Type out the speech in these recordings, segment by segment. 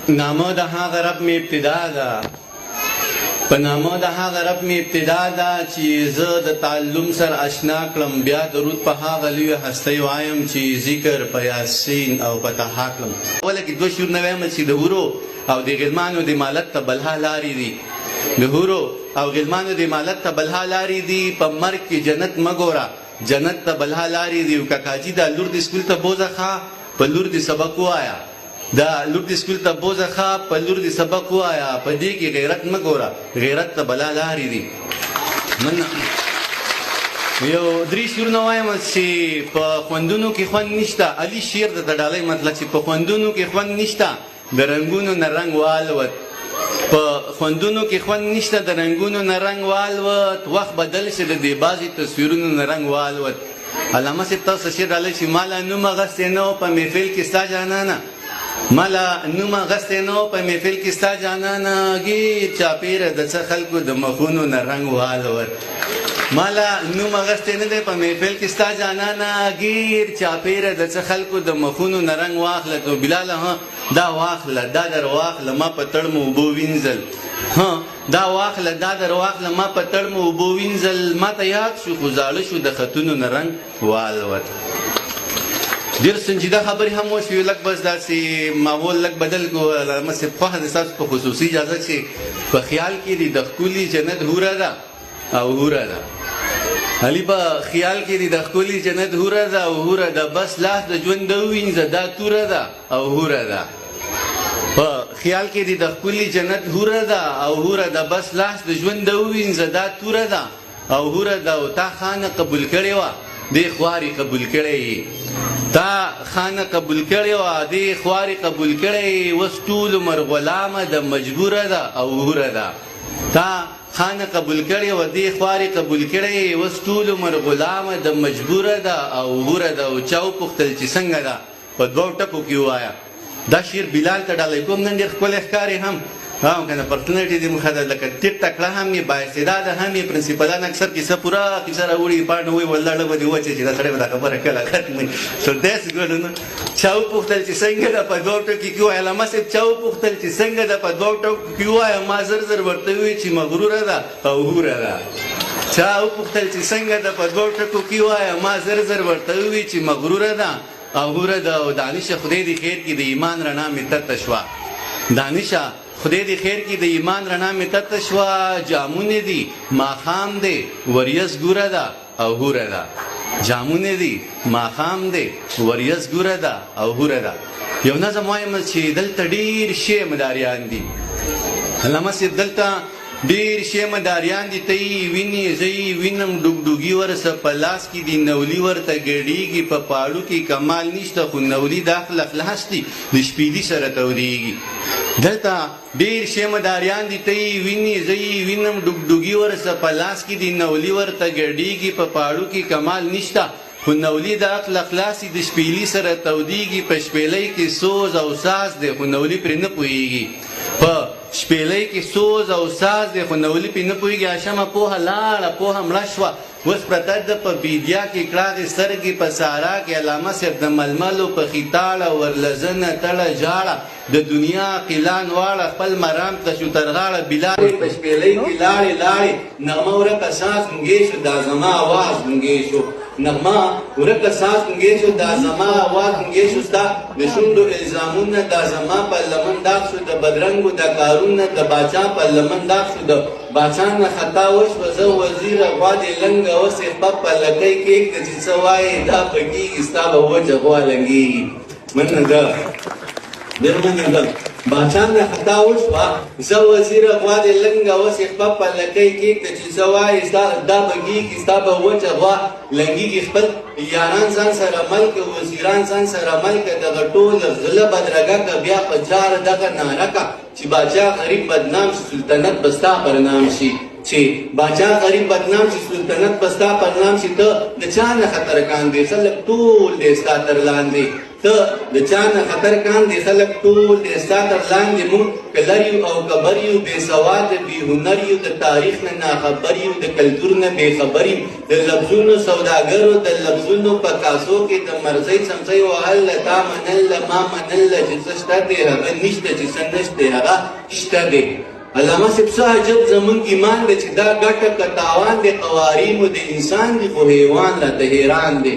نامه د هغه رب می ابتدا ده، په نامه د هغه رب می ابتدا ده چې زه د تعلم سره اشنا کړم. بیا درود په هغه لویه هستۍ وایم چې ذکر په یاسین او په طه کړم. اوله کې دوه شعرونه وایم چې د حورو او د غلمانو د مالت ته بلها لارې دي، د حورو او غلمانو د مالت ته بلها لارې دي. په مرګ کې جنت مه ګوره، جنت ته بلها لارې دي. او کاکاجي دا لور د سکول ته بوځه ښه، په لور د سبق ووایه. دا لور د سکول ته بوځه ښه، په لور د سبق ووایه. په دې کې غیرت مه ګوره، غیرت ته بلا لارې دي. یو درې شعرونه وایم چې په خوندونو کې خوند نشته. علي شعر د ډالۍ مطلب چې په خوندونو کې خوند نشته، د رنګونو نه رنګ والوت. په خوندونو کې خوند نشته، د رنګونو نه رنګ والوت. وخت بدل شه د دې بعضې تصویرونو نه رنګ والوت. علامه صاحب تاسو شعر ډالۍ چې مالا نوم اغستې نه و په محفل کې ستا جانانه، مالا نوم اغستې نه و په محفل کې ستا جانانه. ګیر چاپېره د څه خلکو د مخونو نه رنګ والوت. مالا نوم اغستې نه دی په محفل کې ستا جانانه، ګیر چاپېره د څه خلکو د مخونو نه رنګ واخله. تو بلاله دا واخله، دا در واخله ما په تړمو اوبو وینځل. دا واخله، دا در واخله ما په تړمو اوبو وینځل. ما ته یاد شو خو زاړه شو د خطونو نه رنګ والوت. ډېر سنجیده خبرې هم وشوې، لږ بس داسې ماحول لږ بدل کړو. علامه صاحب خوښه ده ستاسو په خصوصي اجازه چې په خیال کې دي د ښکلي جنت حوره ده او حوره ده. علي په خیال کې دي د ښکلي جنت حوره ده او حوره ده. بس لاس د ژوند ووینځه دا توره ده او حوره ده. په خیال کې دي د ښکلي جنت حوره ده او حوره ده. بس لاس د ژوند ووینځه دا توره ده او حوره ده. او تا خانه قبول کړې وه دې خوارې قبول کړی، تا خانه قبول کړې وه دې خوارې قبول کړی. اوس ټول عمر غلامه ده مجبوره ده او حوره ده. تا خانه قبول کړې وه دې خوارې قبول کړی. اوس ټول عمر غلامه ده مجبوره ده او حوره ده. او چا وپوښتل چې څنګه ده، په دوو ټکو کې ووایه. دا شعر بلال ته ډالۍ کوم. نن ډېر ښکلی ښکارې هم هم کنه پرسنالټي دې مخه ده، لکه ټیټ تکړه هم یې، بااستعداده هم یې. پرنسپلان اکثر کیسه پوره کیسه راوړي، پاڼه وایي ولاړه به دې وچه چې دا سړی به دا خبره کله ختموي. سو داسې ګډونه چا وپوښتل چې څنګه ده، په دوو ټکو کې ووایه. علامه صاحب چا وپوښتل چې څنګه ده، په دوو ټکو کې ووایه. ما زر زر ورته ووایي چې مغروره ده او حوره ده. چا وپوښتل چې څنګه ده، په دوو ټکو کې ووایه. ما زر زر ورته ووایي چې مغروره ده او حوره ده. او دانشه خدای دې خیر کړي، د ایمان رڼا مې تته شوه. دانشه خدای دې خیر کړي، د ایمان رڼا مې تته شوه. جامونه دي ماښام دی وریځ ګوره ده او حوره ده. جامونه دي ماښام دی وریځ ګوره ده او حوره ده. یو نظم وایم چې دلته ډېر شی مداریان دي. علامه صاحب دلته ډېر شی مداریان دي. ته یې وینې زه یې وینم، ډوګډوګي ورسه په لاس کې دي، نولي ورته ګډېږي. په پاړو کې کمال نشته خو نولي دا خلاص دي، د شپېلي سره تودېږي. دلته ډېر شی مداریان دي. ته یې وینې زه یې وینم، ډوګډوګي ورسه په لاس کې دي، نولي ورته ګډېږي. په پاړو کې کمال نشته خو نولي د عقل خلاصي، د شپېلي سره تودېږي. په شپېلۍ کې سوز او ساز دی خو نولي پرې نه پوهېږي. په شپېلۍ کې سوز او ساز دی خو نولي پرې نه پوهېږي. اشمه پوهه لاړه، پوهه مړه شوه، اوس پرته ده په بیدیا کې کړاغې سترګې په سارا کې. علامه صاحب د ململو په خیتاړه ورلزنه تړه ژاړه، د دنیا قیلان واړه خپل مرام ته شو تر غاړه. بلال په شپېلۍ کې لاړې لاړې، نغمه ورکه ساز ګونګې شو، دا زما اواز ګونګې شو. نغمه ورکه ساز ګونګې شو، دا زما اواز ګونګې شو. ستا د شونډو الزامونه دا زما په لمن داغ شو، د بدرنګو د کارونه د باچا په لمن داغ شو. د باچا نه خطا وشوه، زه وزیره غوا دې لنګه اوسې په لکۍ کېږده چې څه وایې دا پکېږي، ستا به وچه غوا لنګېږي. مننه ده ډېر مننه ده. باچا نه خطا وشوه، زه وزیره غوا دې لنګه اوسې په لکۍ کېږده چې څه وایې دا بګېږي، ستا به وچه غوا لنګېږي. خپل یاران ځان سره مل که، وزیران ځان سره مل که، دغه ټول غله بدرګه که. بیا په جار دغه ناره که چې باچا غریب بدنام شي، سلطنت به ستا پر نام شي. چې باچا غریب بدنام شي، سلطنت به ستا پر نام شي. ته د چا نه خطرکان دی، خلک ټول دی ستا تر لاندې. ته د چا نه خطر کاندې خلک ټول د ستا تر لاندې مونږ که لر یو او کبر یو بې سواده بې هنر یو د تاریخ نه ناخبر یو د کلتور نه بې خبر یو د لفظونو سوداګرو د لفظونو په کاسو کې د مرزۍ څمڅۍ وهل تا منله ما منله چې څه شته دی هغه نشته چې څه نشته هغه شته دی علامه صاحب څه عجب زمونږ ایمان دی چې دا ګټه که تاوان دی قوارینو د انسان دی خو حیوان راته حیران دی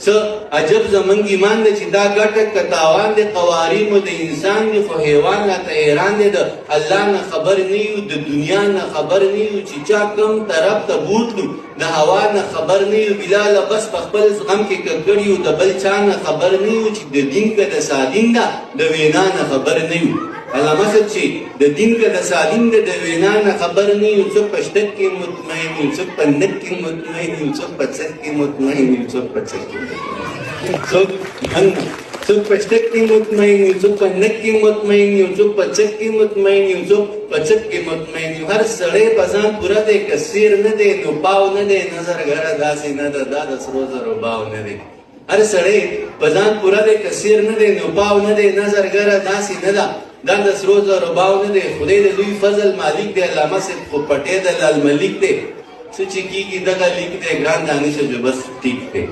څه عجب زمونږ ایمان دی چې دا ګټه که تاوان دی قوارینو د انسان دی خو حیوان راته حیران دی د الله نه خبر نه یو د دنیا نه خبر نه یو چې چا کوم طرف ته بوتلو د هوا نه خبر نه یو بلاله بس په خپل غم کې ککړ یو د بل چا نه خبر نه یو چې د دین که د سادین ده د وینا نه خبر نه یو علامه صاحب چې د دین که د سالین ده د وینا نه خبر نه یو څوک په شتک کې مطمئن یو څوک په نک کې مطمئن یو څوک په څک کې مطمئن یو څوک په څک کې څوک په شتک کې مطمئن یو څوک په نک کې مطمئن یو څوک په څک کې مطمئن یو څوک په څک کې مطمئن یو هر سړی په ځان پوره دی که سیر نه دی نو پاو نه دی نظر ګره داسې نه ده دا د سرو زرو باو نه دی هر سړی په ځان پوره دی که سیر نه دی نو پاو نه دی نظر ګره داسې نه ده دا د سرو زرو باو نه دی خدای د لوی فضل مالک دی علامه صاحب خو پټې د لال ملک دی څه چې کېږي دغه لیک دی ګران دانش جو بس ټیک دی